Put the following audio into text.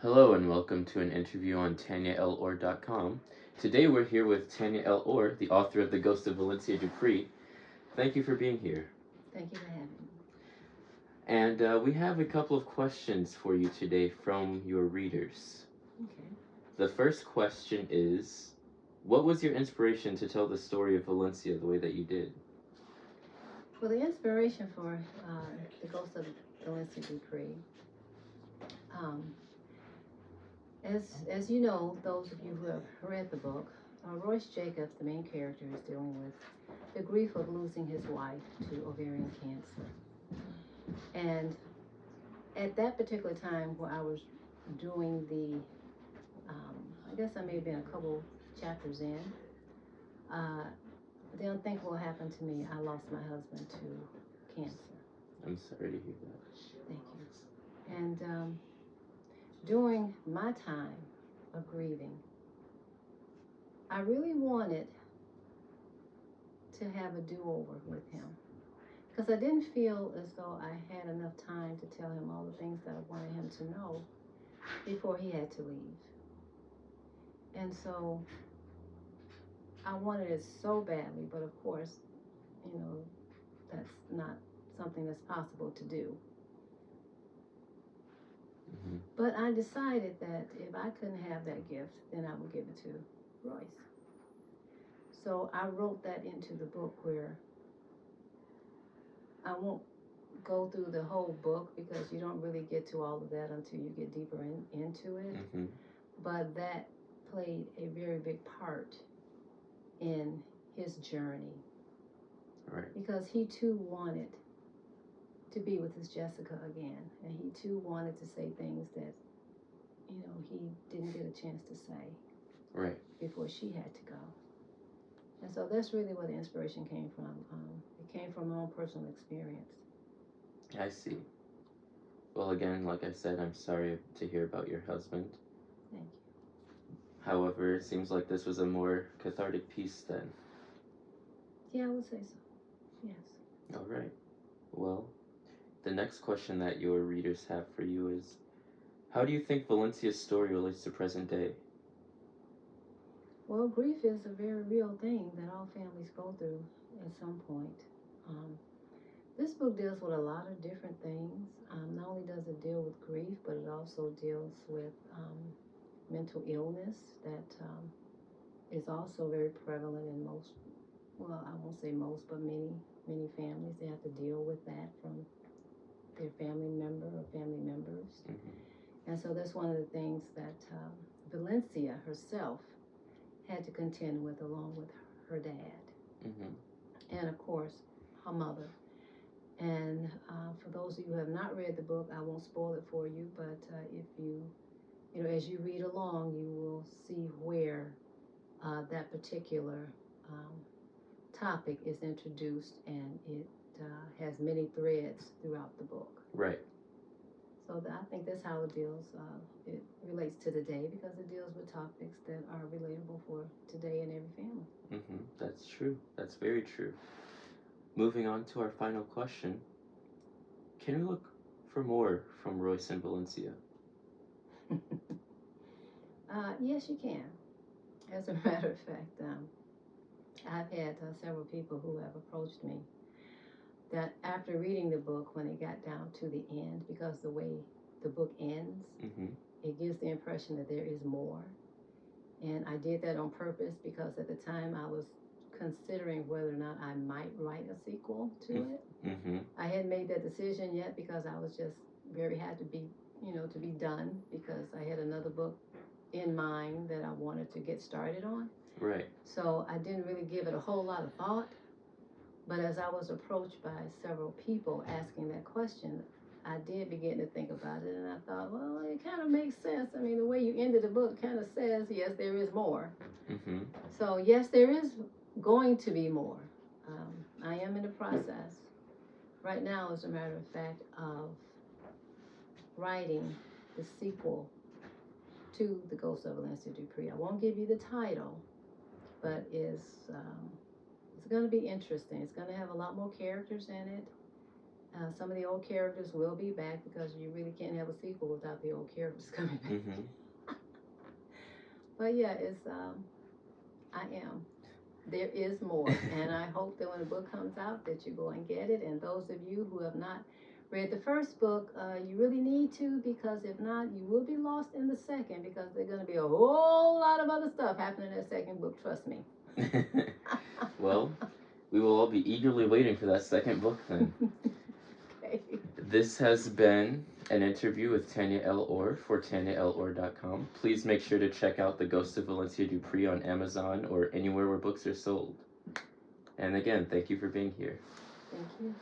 Hello and welcome to an interview on TanyaL.com. Today we're here with Tanya L. Orr, the author of The Ghost of Valencia Dupree. Thank you for being here. Thank you for having me. And we have a couple of questions for you today from your readers. Okay. The first question is, what was your inspiration to tell the story of Valencia the way that you did? Well, the inspiration for The Ghost of Valencia Dupree, as you know, those of you who have read the book, Royce Jacobs, the main character, is dealing with the grief of losing his wife to ovarian cancer. And at that particular time where I was doing I guess I may have been a couple chapters in, the unthinkable happened to me. I lost my husband to cancer. I'm sorry to hear that. Thank you. And during my time of grieving, I really wanted to have a do-over with him because I didn't feel as though I had enough time to tell him all the things that I wanted him to know before he had to leave. And so I wanted it so badly, but of course, that's not something that's possible to do. Mm-hmm. But I decided that if I couldn't have that gift, then I would give it to Royce. So I wrote that into the book, where I won't go through the whole book because you don't really get to all of that until you get deeper into it. Mm-hmm. But that played a very big part in his journey. Right. Because he too wanted to be with his Jessica again, and he too wanted to say things that he didn't get a chance to say Right. before she had to go. And so that's really where the inspiration came from. It came from my own personal experience. I see. Well, again, like I said, I'm sorry to hear about your husband. Thank you. However, it seems like this was a more cathartic piece then. Yeah, I would say so. Yes. All right. Well, the next question that your readers have for you is, how do you think Valencia's story relates to present day? Well, grief is a very real thing that all families go through at some point. This book deals with a lot of different things. Not only does it deal with grief, but it also deals with mental illness that is also very prevalent in most, well, I won't say most, but many families. They have to deal with that from their family member or family members. Mm-hmm. And so that's one of the things that Valencia herself had to contend with, along with her dad. Mm-hmm. And of course, her mother. And for those of you who have not read the book, I won't spoil it for you, but if you as you read along, you will see where that particular topic is introduced, and it has many threads throughout the book. Right. So I think that's how it deals. It relates to today because it deals with topics that are relatable for today in every family. Mm-hmm. That's true. That's very true. Moving on to our final question. Can we look for more from Royce and Valencia? Yes, you can. As a matter of fact, I've had several people who have approached me that after reading the book, when it got down to the end, because the way the book ends, Mm-hmm. it gives the impression that there is more. And I did that on purpose because at the time I was considering whether or not I might write a sequel to it. Mm-hmm. I hadn't made that decision yet because I was just very happy to be done, because I had another book in mind that I wanted to get started on. Right. So I didn't really give it a whole lot of thought. But as I was approached by several people asking that question, I did begin to think about it, and I thought, well, it kind of makes sense. I mean, the way you ended the book kind of says, yes, there is more. Mm-hmm. So, yes, there is going to be more. I am in the process right now, as a matter of fact, of writing the sequel to The Ghost of Valencia Dupree. I won't give you the title, but it's going to be interesting. It's going to have a lot more characters in it. Some of the old characters will be back because you really can't have a sequel without the old characters coming back. But yeah, I am. There is more, and I hope that when the book comes out that you go and get it. And those of you who have not read the first book, you really need to, because if not, you will be lost in the second, because there's going to be a whole lot of other stuff happening in that second book, trust me. Well, we will all be eagerly waiting for that second book then. Okay. This has been an interview with Tanya L. Orr for TanyaLOr.com. Please make sure to check out The Ghost of Valencia Dupree on Amazon or anywhere where books are sold. And again, thank you for being here. Thank you.